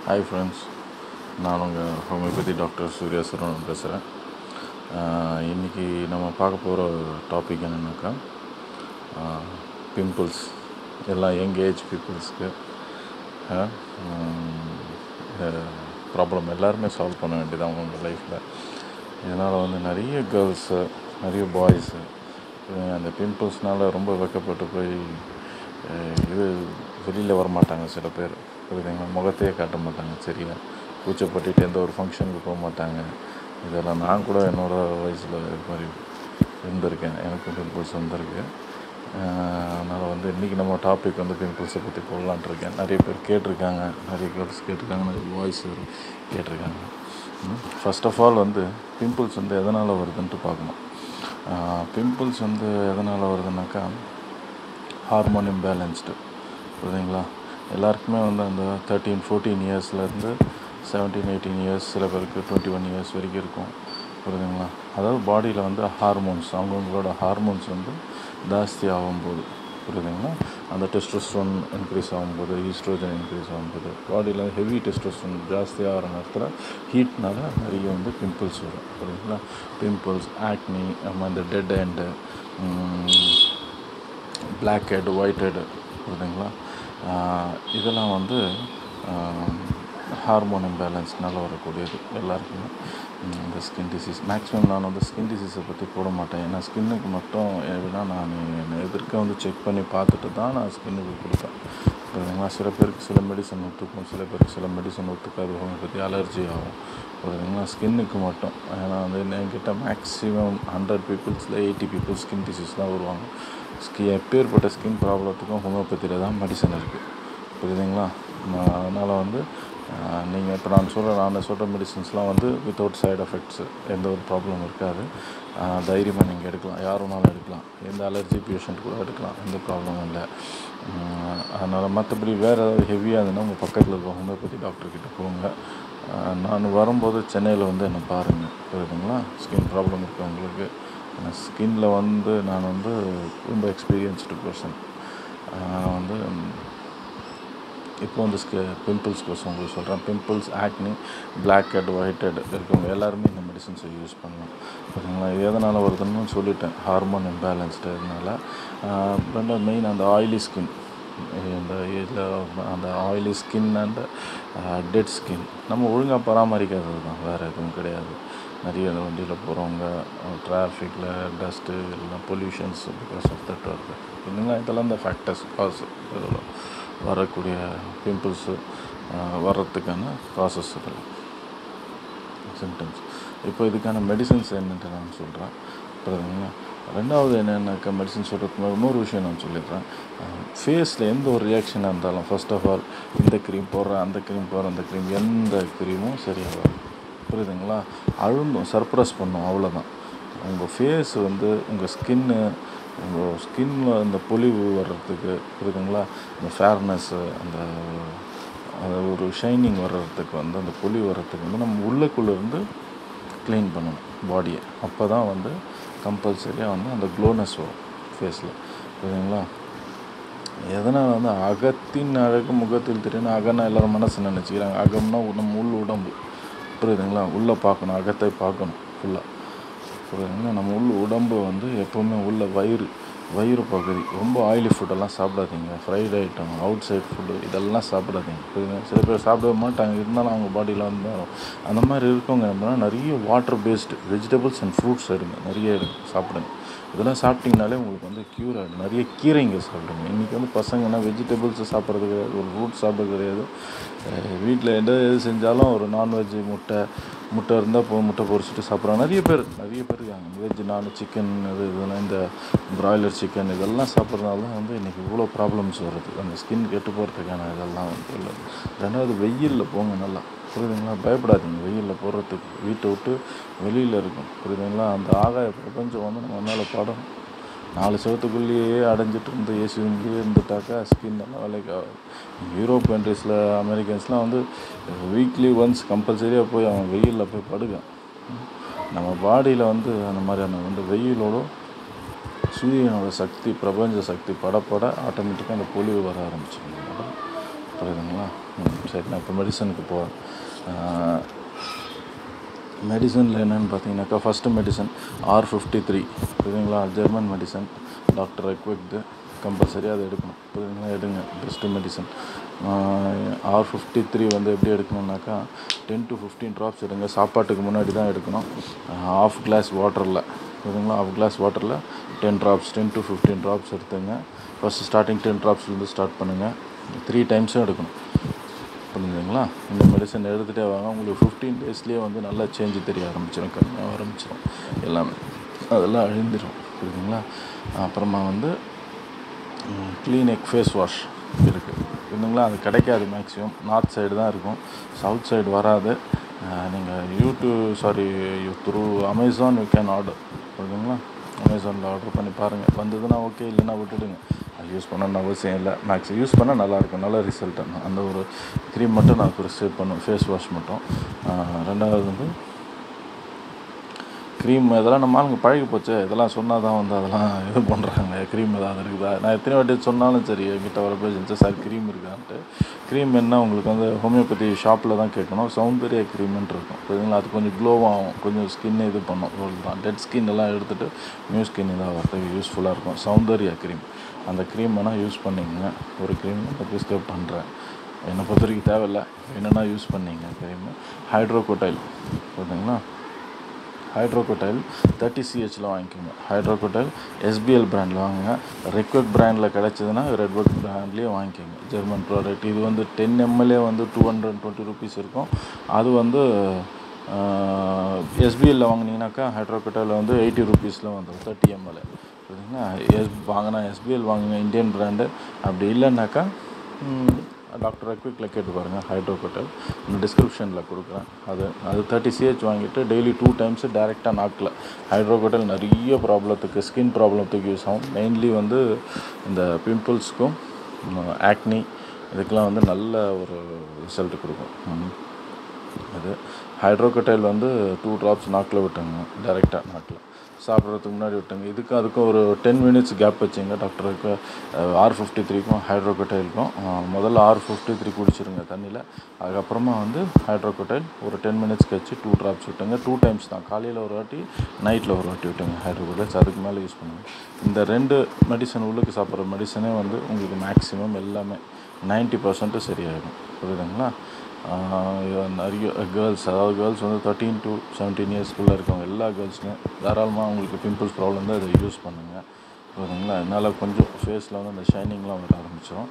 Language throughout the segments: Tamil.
ஹாய் ஃப்ரெண்ட்ஸ், நான் உங்கள் ஹோமியோபதி டாக்டர் சூர்யா சரவணன் பேசுகிறேன். இன்றைக்கி நம்ம பார்க்க போகிற டாபிக் என்னென்னாக்கா பிம்பிள்ஸ். எல்லாம் யங் ஏஜ் பீப்புள்ஸ்க்கு ப்ராப்ளம் எல்லாருமே சால்வ் பண்ண வேண்டியது அவங்க லைஃப்பில். இதனால் நிறைய கேர்ள்ஸு, நிறைய பாய்ஸு அந்த பிம்பிள்ஸ்னால் ரொம்ப வெக்கப்பட்டு போய் வெளியில் வரமாட்டாங்க. சில பேர் புரியுதுங்களா, முகத்தையே காட்ட மாட்டாங்க, சரியா கூச்சப்பட்டுட்டு எந்த ஒரு ஃபங்க்ஷனுக்கு போக மாட்டாங்க. இதெல்லாம் நான் கூட என்னோடய வயசில் இது மாதிரி இருந்திருக்கேன். எனக்கு பிம்பிள்ஸ் வந்திருக்கு. அதனால் இன்றைக்கி நம்ம டாபிக் பிம்பிள்ஸை பற்றி போடலான்ட்ருக்கேன். நிறைய பேர் கேட்டிருக்காங்க, நிறைய கேர்ள்ஸ் கேட்டிருக்காங்க, நிறைய பாய்ஸ் கேட்டிருக்காங்க. ஃபர்ஸ்ட் ஆஃப் ஆல் பிம்பிள்ஸ் எதனால் வருதுன்ட்டு பார்க்கணும். பிம்பிள்ஸ் எதனால் வருதுன்னாக்கா ஹார்மோன் இம்பேலன்ஸ்டு. புரியுதுங்களா, எல்லாருக்குமே அந்த 13-14 இயர்ஸ்லேருந்து 17-18 இயர்ஸ், சில பேருக்கு 21 இயர்ஸ் வரைக்கும் இருக்கும். புரியுதுங்களா, அதாவது பாடியில் ஹார்மோன்ஸ், அவங்களோட ஹார்மோன்ஸ் ஜாஸ்தி ஆகும்போது, புரியுதுங்களா, அந்த டெஸ்டோஸ்டெரோன் இன்க்ரீஸ் ஆகும்போது, ஈஸ்ட்ரோஜன் இன்க்ரீஸ் ஆகும்போது, பாடியில் ஹெவி டெஸ்டோஸ்டெரோன் ஜாஸ்தி ஆகிற நேரத்தில் ஹீட்னால் நிறைய பிம்பிள்ஸ் வரும். புரியுதுங்களா, பிம்பிள்ஸ், ஆக்னி, இந்த dead hand, black head, white head, புரியுதுங்களா, இதெல்லாம் ஹார்மோன் இம்பேலன்ஸ்னால் வரக்கூடியது எல்லாருக்குமே. இந்த ஸ்கின் டிசீஸ் மேக்ஸிமம் நான் ஸ்கின் டிசீஸை பற்றி போட மாட்டேன். ஏன்னா ஸ்கின்னுக்கு மட்டும் எப்படின்னா நான் எதிர்க்க செக் பண்ணி பார்த்துட்டு தான் நான் ஸ்கின்னுக்கு கொடுப்பேன். புரியுதுங்களா, சில பேருக்கு சில மெடிசன் ஒத்துக்கும், சில பேருக்கு சில மெடிசன் ஒத்துக்காது, ஹோமியோபதி அலர்ஜி ஆகும். புரியுதுங்களா, ஸ்கின்னுக்கு மட்டும். ஏன்னா என்கிட்ட மேக்ஸிமம் 100 பீப்புள்ஸில் 80 பீப்புள்ஸ் ஸ்கின் டிசீஸ் தான் வருவாங்க. எப்பேற்பட்ட ஸ்கின் ப்ராப்ளத்துக்கும் ஹோமியோபதியில் தான் மெடிசன் இருக்குது. புரியுதுங்களா, அதனால் நீங்கள் இப்போ நான் சொல்கிற மெடிசன்ஸ்லாம் வித்தவுட் சைடு எஃபெக்ட்ஸு, எந்த ஒரு ப்ராப்ளம் இருக்காது. தைரியமாக நீங்கள் எடுக்கலாம், யார் வேணாலும் எடுக்கலாம், எந்த அலர்ஜி பேஷண்ட் கூட எடுக்கலாம், எந்த ப்ராப்ளமும் இல்லை. அதனால் மற்றபடி வேறு ஏதாவது ஹெவியாக இருந்ததுன்னா உங்கள் பக்கத்தில் இருக்க ஹோமியோபதி டாக்டர்கிட்ட போங்க. நான் வரும்போது சென்னையில் என்னை பாருங்கள். புரியுதுங்களா, ஸ்கின் ப்ராப்ளம் இருக்கவங்களுக்கு ஸ்கின்னில் நான் ரொம்ப எக்ஸ்பீரியன்ஸ்டு பர்சன். இப்போ பிம்பிள்ஸ் கோசம் உங்களுக்கு சொல்கிறேன். பிம்பிள்ஸ், ஆக்னி, பிளாக் ஹெட், ஒயிட் ஹெட் இருக்கவங்க எல்லாருமே இந்த மெடிசன்ஸை யூஸ் பண்ணலாம். ஓகேங்களா, எதனால் வருதுன்னு சொல்லிட்டேன். ஹார்மோன் இம்பேலன்ஸ்டு இதனால். ரெண்டாவது மெயின் அந்த ஆயிலி ஸ்கின். இந்த இதில் அந்த oily skin and dead skin நம்ம ஒழுங்காக பராமரிக்காதது தான், வேறு எதுவும் கிடையாது. நிறைய வண்டியில் போகிறவங்க, டிராஃபிக்கில், டஸ்ட்டு, இல்லைனா பொல்யூஷன்ஸ், பிகாஸ் ஆஃப் தட் வருது. இல்லைங்களா, இதெல்லாம் இந்த ஃபேக்டர்ஸ் காசு இதில் வரக்கூடிய பிம்பிள்ஸு வர்றதுக்கான காசஸ் இதெல்லாம் சிம்டம்ஸ். இப்போ இதுக்கான மெடிசன்ஸ் என்னென்ட்டு நான் சொல்கிறேன். புரியுதுங்களா, ரெண்டாவது என்னென்னாக்கா மெடிசன் சொல்கிறதுக்கு இன்னொரு விஷயம் நான் சொல்லிடுறேன். ஃபேஸில் எந்த ஒரு ரியாக்ஷனாக இருந்தாலும் ஃபர்ஸ்ட் ஆஃப் ஆல் இந்த க்ரீம் போடுறேன், அந்த க்ரீம் போடுறேன், அந்த க்ரீம் எந்த க்ரீமும் சரியாக, புரியுதுங்களா, அழுந்தும் சர்ப்ரஸ் பண்ணும், அவ்வளோதான். உங்கள் ஃபேஸ் உங்கள் ஸ்கின்னில் அந்த பொலிவு வர்றதுக்கு, புரியுதுங்களா, இந்த ஃபேர்னஸ்ஸு, அந்த ஒரு ஷைனிங் வர்றதுக்கு அந்த பொலிவு வர்றதுக்கு நம்ம உள்ளுக்குள்ளேருந்து க்ளீன் பண்ணணும் பாடியை. அப்போ தான் கம்பல்சரியாக அந்த க்ளோனஸ் வரும் ஃபேஸில். புரியுதுங்களா, எதனால் அகத்தின் அழகு முகத்தில் தெரியும். அகம்னா எல்லோரும் மனசு நினச்சிக்கிறாங்க. அகம்னா நம்ம உள் உடம்பு. புரியுதுங்களா, உள்ளே பார்க்கணும், அகத்தை பார்க்கணும் ஃபுல்லாக. புரியுதுங்களா, நம்ம உடம்பு எப்போவுமே உள்ள வயிறு பகுதி ரொம்ப ஆயிலி ஃபுட்டெல்லாம் சாப்பிடாதீங்க. Fried item, outside food இதெல்லாம் சாப்பிடாதீங்க. புரியுதுங்க, சில பேர் சாப்பிடவே மாட்டாங்க, இருந்தாலும் அவங்க பாடியில் அந்த மாதிரி இருக்கவங்க என்ன நிறைய water based vegetables and fruits எடுங்க, நிறைய எடுங்க, சாப்பிடுங்க. இதெல்லாம் சாப்பிட்டிங்கனாலே உங்களுக்கு க்யூர் ஆகிடும். நிறைய கீரைங்க சாப்பிடுங்க. இன்றைக்கி பசங்கன்னா வெஜிடபிள்ஸு சாப்பிட்றது கிடையாது, ஒரு ஃப்ரூட் சாப்பிட்றது கிடையாது. வீட்டில் எது செஞ்சாலும் ஒரு நான்வெஜ்ஜு, முட்டை இருந்தால் முட்டை பொரிச்சிட்டு சாப்பிட்றாங்க. நிறைய பேர் இருக்காங்க. வெஜ், சிக்கன், இதெல்லாம் இந்த பிராய்லர் சிக்கன் இதெல்லாம் சாப்பிட்றதுனால தான் இன்றைக்கி இவ்வளோ ப்ராப்ளம்ஸ் வருது. அந்த ஸ்கின் கெட்டு போகிறதுக்கான இதெல்லாம் இல்லை. ரெண்டாவது வெயிலில் போங்க நல்லா. புரியுதுங்களா, பயப்படாதீங்க வெயிலில் போடுறதுக்கு. வீட்டை விட்டு வெளியில் இருக்கும். புரியுதுங்களா, அந்த ஆகாய பிரபஞ்சம் நம்ம மேலே படம். 4 செவத்துக்குள்ளேயே அடைஞ்சிட்டு ஏசி ரூம்லேயே இருந்துட்டாக்கா ஸ்கின் நல்லா வேலைக்கு ஆகும். யூரோப் கண்ட்ரீஸில், அமெரிக்கன்ஸ்லாம் வீக்லி ஒன்ஸ் கம்பல்சரியாக போய் அவன் வெயிலில் போய் படுக்கான். நம்ம பாடியில் அந்த மாதிரியான வெயிலோட சூரியனோட சக்தி, பிரபஞ்ச சக்தி படப்பட ஆட்டோமேட்டிக்காக அந்த பொலிவு வர ஆரம்பிச்சிடும். புரியுதுங்களா, சரி, நான் இப்போ மெடிசனுக்கு போகிறேன். மெடிசனில் என்னென்னு பார்த்தீங்கன்னாக்கா, ஃபஸ்ட்டு மெடிசன் R53 புரியுதுங்களா, ஜெர்மன் மெடிசன், டாக்டர் ரெக்வெக்டு, கம்பல்சரி அதை எடுக்கணும். புரியுதுங்களா, எடுங்க, பெஸ்ட்டு மெடிசன். R53 வந்து எப்படி எடுக்கணுன்னாக்கா 10 to 15 ட்ராப்ஸ் எடுங்க. சாப்பாட்டுக்கு முன்னாடி தான் எடுக்கணும். ½ கிளாஸ் வாட்டரில், புரியுதுங்களா, ½ கிளாஸ் வாட்டரில் 10 ட்ராப்ஸ், 10 to 15 ட்ராப்ஸ் எடுத்துங்க. ஃபஸ்ட்டு ஸ்டார்டிங் 10 ட்ராப்ஸ்லேருந்து ஸ்டார்ட் பண்ணுங்கள். 3 டைம்ஸும் எடுக்கணும். புரிஞ்சுங்களா, இந்த மெடிசன் எடுத்துகிட்டே வாங்க. உங்களுக்கு 15 டேஸ்லேயே வந்து நல்லா சேஞ்சு தெரிய ஆரம்பிச்சிடும், கம்மியாக ஆரம்பிச்சிடும், எல்லாமே அதெல்லாம் அழிந்துடும். புரியுதுங்களா. அப்புறமா வந்து க்ளீன் எக் ஃபேஸ் வாஷ் இருக்குது, புரியுதுங்களா. அது கிடைக்காது, மேக்ஸிமம் நார்த் சைடு தான் இருக்கும், சவுத் சைடு வராது. நீங்கள் through Amazon you can order, புரியுதுங்களா. அமேசானில் ஆர்டர் பண்ணி பாருங்கள், வந்ததுன்னா ஓகே, இல்லைன்னா விட்டுடுங்க. அது யூஸ் பண்ணணும்னு அவசியம் இல்லை. மேக்ஸிமம் யூஸ் பண்ணால் நல்லாயிருக்கும், நல்ல ரிசல்ட். அந்த ஒரு க்ரீம் மட்டும் நான் ப்ரிஸ்கிரைப் பண்ணுவேன், ஃபேஸ் வாஷ் மட்டும். ரெண்டாவது வந்து க்ரீம், இதெல்லாம் நம்ம ஆளுங்க பழகி போச்சு, இதெல்லாம் சொன்னால் தான் வந்து அதெல்லாம் இது பண்ணுறாங்க. க்ரீம் ஏதாவது இருக்குதா, நான் எத்தனை வாட்டி சொன்னாலும் சரி என்கிட்ட வர பேஷன்ஸு, சார் க்ரீம் இருக்கான்ட்டு. க்ரீம் என்ன, உங்களுக்கு வந்து ஹோமியோபதி ஷாப்பில் தான் கேட்கணும். சௌந்தர்யா க்ரீம்னு இருக்கும், புரியுதுங்களா. அது கொஞ்சம் க்ளோவாகும், கொஞ்சம் ஸ்கின் இது பண்ணும், ரோல் தான். டெட் ஸ்கின் எல்லாம் எடுத்துகிட்டு நியூ ஸ்கின் இதாக வரதுக்கு யூஸ்ஃபுல்லாக இருக்கும் சௌந்தர்யா க்ரீம். அந்த க்ரீம் வேணால் யூஸ் பண்ணிங்க. ஒரு க்ரீம் நான் ப்ரிஸ்கிரைப் பண்ணுறேன், என்னை பொறுத்த வரைக்கும் தேவையில்லை, என்னென்னா யூஸ் பண்ணிங்க க்ரீமு. ஹைட்ரோகோட்டைல், புரியுதுங்களா. ஹைட்ரோகோட்டைல் 30 CHல வாங்கிக்கோங்க. ஹைட்ரோகோட்டைல் SBL பிராண்டில் வாங்குங்க. ரெக்வெக் பிராண்டில் கிடச்சிதுன்னா ரெட்வெக் பிராண்ட்லேயே வாங்கிக்கோங்க, ஜெர்மன் ப்ராடக்ட். இது வந்து 10 ml வந்து 220 rupees இருக்கும். அது வந்து SBLல வாங்கினீங்கன்னாக்கா ஹைட்ரோகோட்டைல் வந்து 80 rupeesல வந்துடும், 30 ml. புரியுதுங்களா. வாங்கினா SBL வாங்குங்க, இந்தியன் பிராண்டு. அப்படி இல்லைன்னாக்கா டாக்டர் ரெக்விக்கில் கேட்டு பாருங்கள், ஹைட்ரோகோட்டைல் இந்த டிஸ்கிரிப்ஷனில் கொடுக்குறேன். அது 30 CH வாங்கிட்டு டெய்லி 2 times டைரெக்டாக நாக்கில். ஹைட்ரோகோட்டைல் நிறைய ப்ராப்ளத்துக்கு, ஸ்கின் ப்ராப்ளத்துக்கு யூஸ் ஆகும். மெயின்லி வந்து இந்த பிம்பிள்ஸ்க்கும் ஆக்னி இதுக்கெலாம் வந்து நல்ல ஒரு ரிசல்ட் கொடுக்கும். அது ஹைட்ரோகோட்டைல் வந்து 2 drops நாக்கில் விட்டுங்க, டைரெக்டாக நாக்கில் சாப்பிட்றதுக்கு முன்னாடி விட்டுங்க. அதுக்கும் ஒரு 10 minutes கேப் வச்சுங்க. டாக்டருக்கு R53க்கும் ஹைட்ரோகோட்டைலுக்கும் முதல்ல R53 குடிச்சிருங்க தண்ணியில். அதுக்கப்புறமா வந்து ஹைட்ரோகோட்டைல் ஒரு 10 minutes கழிச்சு 2 drops விட்டுங்க. 2 times தான், காலையில் ஒரு வாட்டி, நைட்டில் ஒரு வாட்டி விட்டுங்க ஹைட்ரோகோட்டைல்ஸ். அதுக்கு மேலே யூஸ் பண்ணுங்கள். இந்த 2 மெடிசன் உள்ளுக்கு சாப்பிட்ற மெடிசனே வந்து உங்களுக்கு மேக்ஸிமம் எல்லாமே 90% சரியாயிடும், புரியுதுங்களா. நிறைய கேர்ள்ஸ், அதாவது கேர்ள்ஸ் வந்து 13 to 17 yearsக்குள்ளே இருக்கவங்க எல்லா கேர்ள்ஸுமே தாராளமாக உங்களுக்கு பிம்பிள்ஸ் ப்ராப்ளம் தான் இதை யூஸ் பண்ணுங்கள், புரியுதுங்களா. அதனால் கொஞ்சம் ஃபேஸில் வந்து அந்த ஷைனிங்லாம் வர ஆரம்பிச்சிடும்.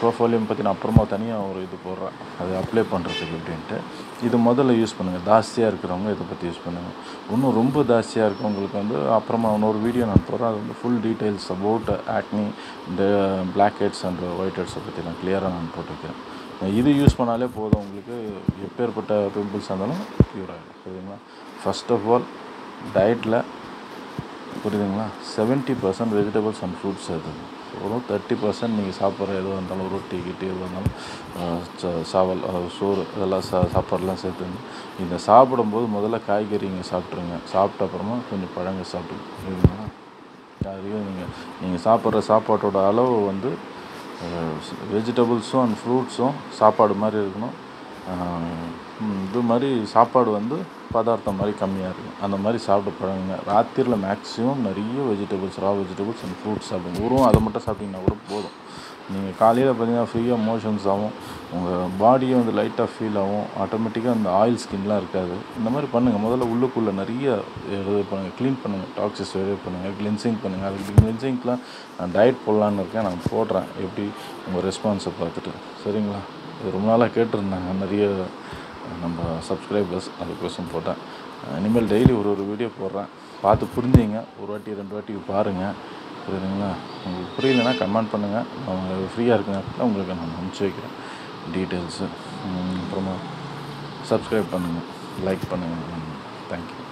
ப்ரோஃபோலியம் பற்றி நான் அப்புறமா தனியாக ஒரு இது போடுறேன், அது அப்ளை பண்ணுறதுக்கு எப்படின்ட்டு. இது முதல்ல யூஸ் பண்ணுங்கள். ஜாஸ்தியாக இருக்கிறவங்க இதை பற்றி யூஸ் பண்ணுங்கள். இன்னும் ரொம்ப ஜாஸ்தியாக இருக்கவங்களுக்கு வந்து அப்புறமா இன்னொரு வீடியோ நான் போடுறேன், அது வந்து ஃபுல் டீட்டெயில்ஸ் அபவுட் ஆக்னி, இந்த பிளாக் ஹெட்ஸ் அண்ட் ஒயிட் ஹெட்ஸை பற்றி நான் கிளியராக நான் போட்டிருக்கேன். இது யூஸ் பண்ணாலே போதும், உங்களுக்கு எப்பேற்பட்ட பிம்பிள்ஸ் இருந்தாலும் க்யூர் ஆகிடும், புரியுதுங்களா. ஃபர்ஸ்ட் ஆஃப் ஆல் டயட்டில், புரியுதுங்களா, 70% வெஜிடபிள்ஸ் அண்ட் ஃப்ரூட்ஸ் எடுத்துக்கணும். ஒரு 30% நீங்கள் சாப்பிட்ற எதுவாக இருந்தாலும், ரொட்டி கிட்டி எதுவாக இருந்தாலும், சாவல், சோறு, இதெல்லாம் சாப்பாடெலாம் சேர்த்துங்க. இந்த சாப்பிடும்போது முதல்ல காய்கறிங்க சாப்பிட்ருங்க. சாப்பிட்ட அப்புறமா கொஞ்சம் பழங்கள் சாப்பிடுங்க, புரியுதுங்களா. அதுலேயும் நீங்கள் சாப்பிட்ற சாப்பாட்டோட அளவு வந்து வெஜிடபிள்ஸும் அண்ட் ஃப்ரூட்ஸும் சாப்பாடு மாதிரி இருக்கணும். இது மாதிரி சாப்பாடு வந்து பதார்த்தம் மாதிரி கம்மியாக இருக்கும், அந்த மாதிரி சாப்பிட்டு பழகுங்க. ராத்திரியில் மேக்ஸிமம் நிறைய vegetables, raw vegetables and fruits சாப்பிடுங்க. அதை மட்டும் சாப்பிட்டிங்கன்னா கூட போதும். நீங்கள் காலையில் பார்த்தீங்கன்னா ஃப்ரீயாக மோஷன்ஸ் ஆகும், உங்கள் பாடியும் வந்து லைட்டாக ஃபீல் ஆகும், ஆட்டோமேட்டிக்காக அந்த ஆயில் ஸ்கின்லாம் இருக்காது. இந்த மாதிரி பண்ணுங்கள். முதல்ல உள்ளுக்குள்ளே நிறைய இது பண்ணுங்கள், க்ளீன் பண்ணுங்கள், டாக்ஸிஸ் வெளியே பண்ணுங்கள், கிளென்சிங் பண்ணுங்கள். அதுக்கு கிளென்சிங்க்கெலாம் நான் டயட் போடலான்னு இருக்கேன், நான் போடுறேன், எப்படி உங்கள் ரெஸ்பான்ஸை பார்த்துட்டு, சரிங்களா. இது ரொம்ப நாளாக கேட்டிருந்தாங்க நிறைய நம்ம சப்ஸ்கிரைபர்ஸ், அதுக்கோசம் போட்டேன். இனிமேல் டெய்லி ஒரு வீடியோ போடுறேன், பார்த்து புரிஞ்சுங்க. ஒரு வாட்டி 2 வாட்டி பாருங்கள், புரியுதுங்களா. உங்களுக்கு புரியலைன்னா கமெண்ட் பண்ணுங்கள், நான் ஃப்ரீயாக இருக்குங்க அப்படின்னா உங்களுக்கு நான் அனுப்பிச்சி வைக்கிறேன் டீட்டெயில்ஸு. அப்புறமா சப்ஸ்கிரைப் பண்ணுங்கள், லைக் பண்ணுங்கள். தேங்க்யூ.